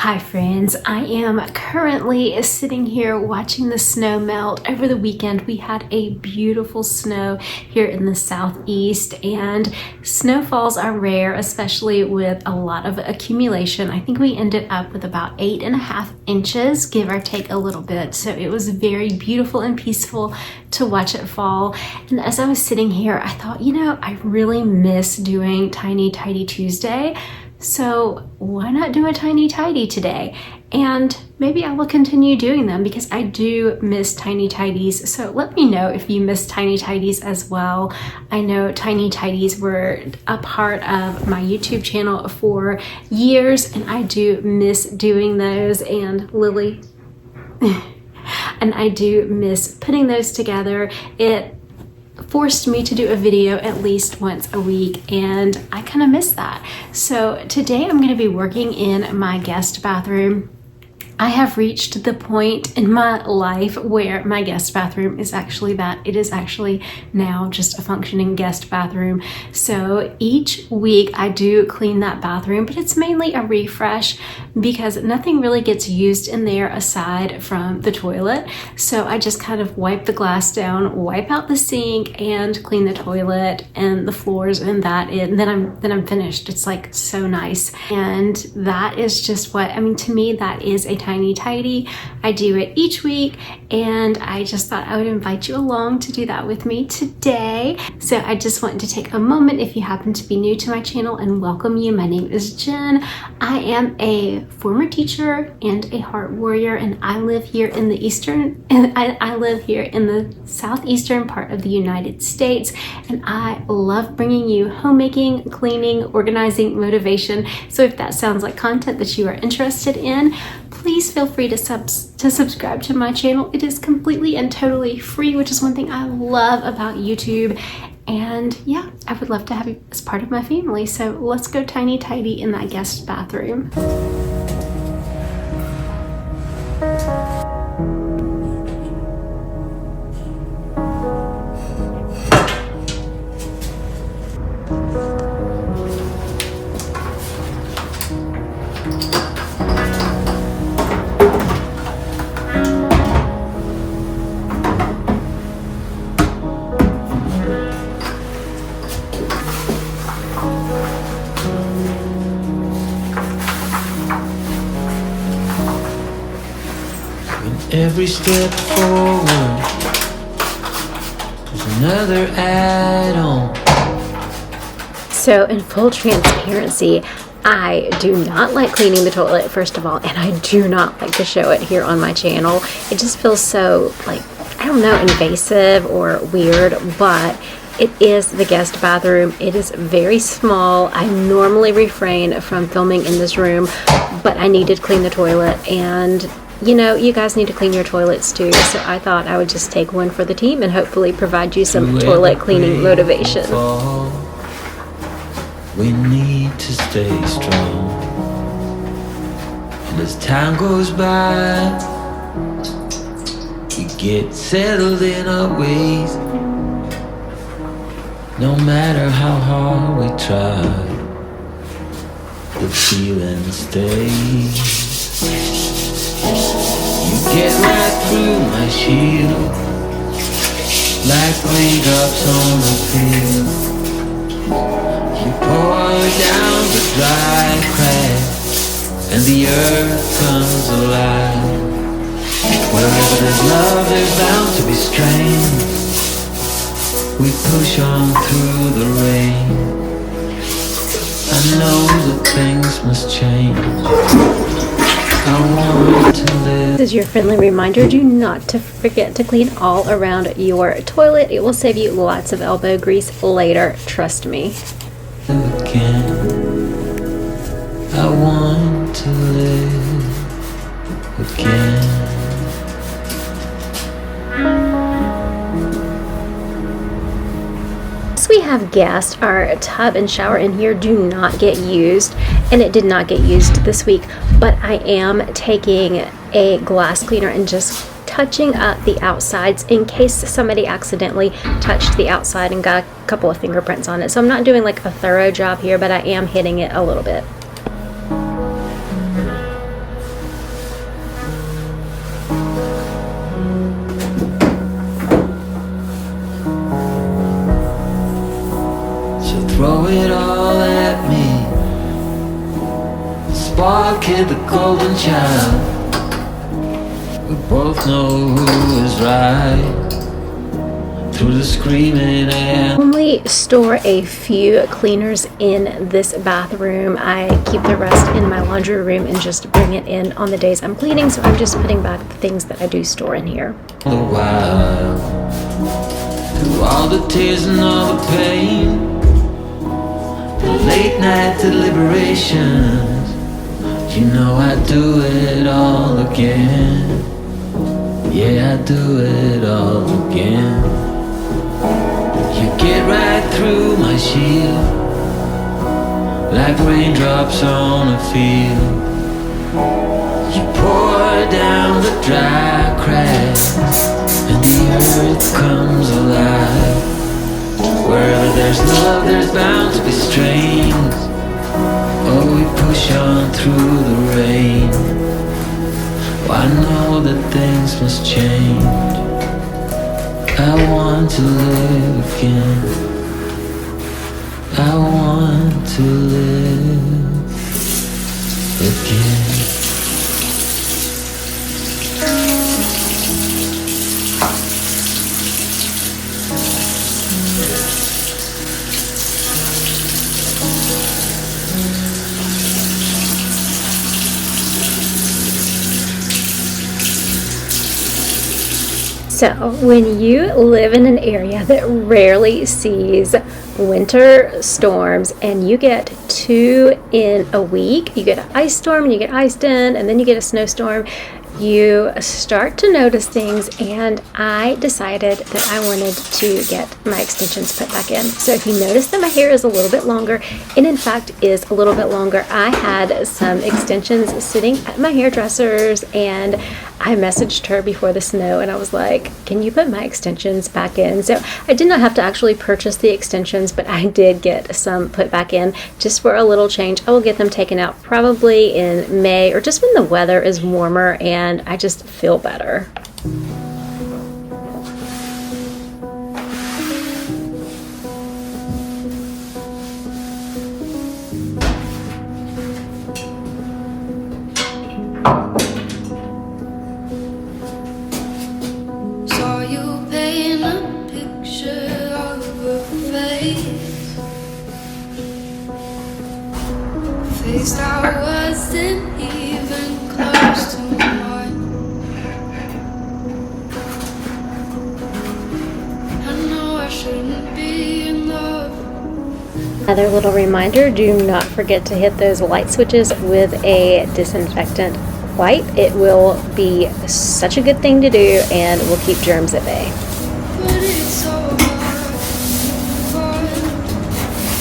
Hi friends, I am currently sitting here watching the snow melt. Over the weekend we had a beautiful snow here in the southeast, and snowfalls are rare, especially with a lot of accumulation. I think we ended up with about 8.5 inches, give or take a little bit. So it was very beautiful and peaceful to watch it fall. And as I was sitting here, I thought, you know, I really miss doing Tiny Tidy Tuesday. So why not do a tiny tidy today? And maybe I will continue doing them because I do miss tiny tidies. So let me know if you miss tiny tidies as well. I know tiny tidies were a part of my YouTube channel for years, and I do miss doing those. And Lily, and I do miss putting those together. It forced me to do a video at least once a week, and I kind of miss that. So today I'm going to be working in my guest bathroom. I have reached the point in my life where my guest bathroom is actually that. It is actually now just a functioning guest bathroom. So each week I do clean that bathroom, but it's mainly a refresh because nothing really gets used in there aside from the toilet. So I just kind of wipe the glass down, wipe out the sink, and clean the toilet and the floors, and then I'm finished. It's like so nice. And that is just what, I mean, to me, that is a tiny tidy. I do it each week, and I just thought I would invite you along to do that with me today. So I just wanted to take a moment, if you happen to be new to my channel, and welcome you. My name is Jen. I am a former teacher and a heart warrior, and I live here in the I live here in the southeastern part of the United States, and I love bringing you homemaking, cleaning, organizing, motivation. So if that sounds like content that you are interested in, please feel free to subscribe to my channel. It is completely and totally free, which is one thing I love about YouTube. And yeah, I would love to have you as part of my family. So let's go tiny tidy in that guest bathroom. Every step forward is another add-on. So in full transparency, I do not like cleaning the toilet, first of all, and I do not like to show it here on my channel. It just feels so, like, I don't know, invasive or weird, but it is the guest bathroom. It is very small. I normally refrain from filming in this room, but I needed to clean the toilet, and you know, you guys need to clean your toilets too, so I thought I would just take one for the team and hopefully provide you some toilet cleaning motivation. We need to stay strong, and as time goes by, we get settled in our ways. No matter how hard we try, the feeling stays. You get right through my shield, like raindrops on the field. You pour down the dry cracks, and the earth comes alive. Wherever there's love, there's bound to be strain. We push on through the rain. I know that things must change. This is your friendly reminder, do not to forget to clean all around your toilet. It will save you lots of elbow grease later, trust me. Again, I want to live again. We have guests. Our tub and shower in here do not get used, and it did not get used this week, but I am taking a glass cleaner and just touching up the outsides in case somebody accidentally touched the outside and got a couple of fingerprints on it. So I'm not doing like a thorough job here, but I am hitting it a little bit. spoiled kid, the golden child. We both know who is right through the screaming and Only store a few cleaners in this bathroom. I keep the rest in my laundry room and just bring it in on the days I'm cleaning, so I'm just putting back the things that I do store in here. the wild. Through all the tears and all the pain, the late night deliberations, you know I'd do it all again. Yeah, I'd do it all again. You get right through my shield, like raindrops on a field. You pour down the dry cracks, and the earth comes alive. Wherever there's love, there's bound to be strings. Oh, we push on through the rain. Well, I know that things must change. I want to live again. I want to live again. So when you live in an area that rarely sees winter storms and you get 2 in a week, you get an ice storm and you get iced in, and then you get a snowstorm, you start to notice things, and I decided that I wanted to get my extensions put back in. So if you notice that my hair is a little bit longer, and in fact is a little bit longer, I had some extensions sitting at my hairdresser's, and I messaged her before the snow and I was like, can you put my extensions back in? So I did not have to actually purchase the extensions, but I did get some put back in just for a little change. I will get them taken out probably in May, or just when the weather is warmer and I just feel better. Saw you paint a picture of a face that wasn't even close to mine. I know I shouldn't be in love. Another little reminder, do not forget to hit those light switches with a disinfectant wipe. It will be such a good thing to do and will keep germs at bay. But it's so hard to find.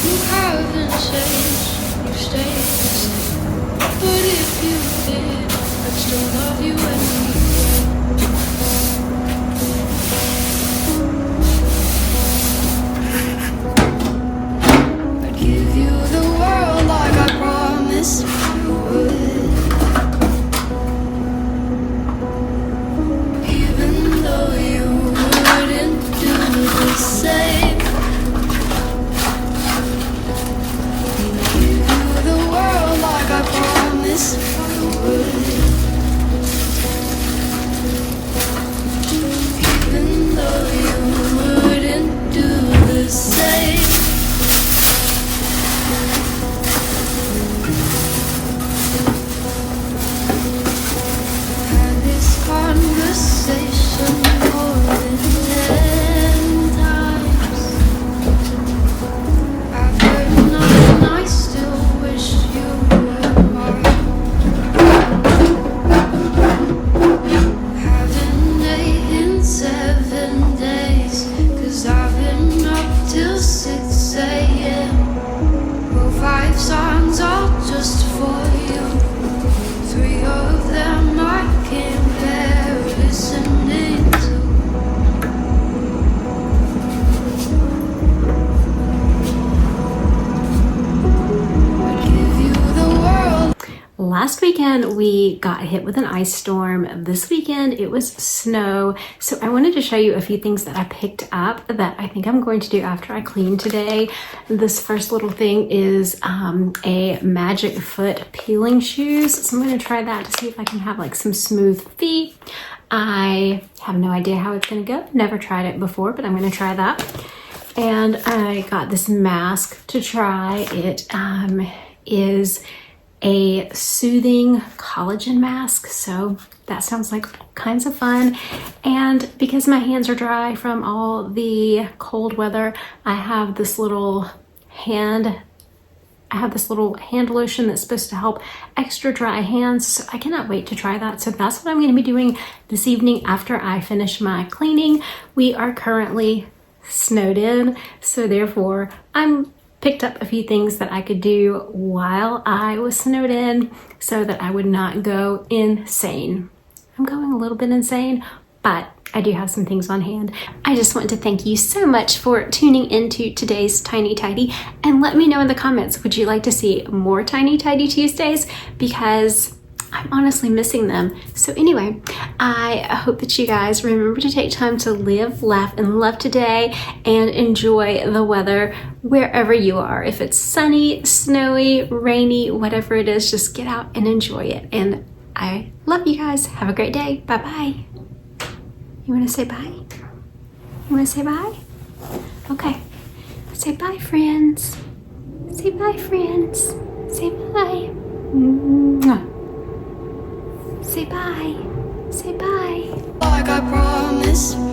You haven't changed, you stayed the same. But if you did, I'd still love you anyway. I'd give you the world like I promised you would. Even though you wouldn't do the same. last weekend we got hit with an ice storm. This weekend it was snow. So I wanted to show you a few things that I picked up that I think I'm going to do after I clean today. This first little thing is a Magic Foot peeling shoes. So I'm going to try that to see if I can have like some smooth feet. I have no idea how it's going to go. Never tried it before, but I'm going to try that. And I got this mask to try. It is a soothing collagen mask, so that sounds like all kinds of fun. And because my hands are dry from all the cold weather, I have this little hand lotion that's supposed to help extra dry hands. So I cannot wait to try that. So that's what I'm going to be doing this evening after I finish my cleaning. We are currently snowed in, so therefore I'm picked up a few things that I could do while I was snowed in so that I would not go insane. I'm going a little bit insane, but I do have some things on hand. I just want to thank you so much for tuning into today's Tiny Tidy, and let me know in the comments, would you like to see more Tiny Tidy Tuesdays? Because I'm honestly missing them. So anyway, I hope that you guys remember to take time to live, laugh, and love today and enjoy the weather wherever you are. If it's sunny, snowy, rainy, whatever it is, just get out and enjoy it. And I love you guys. Have a great day. Bye-bye. You want to say bye? You want to say bye? Okay. Say bye, friends. Say bye, friends. Say bye. Mwah. Say bye. Say bye. Like I promised.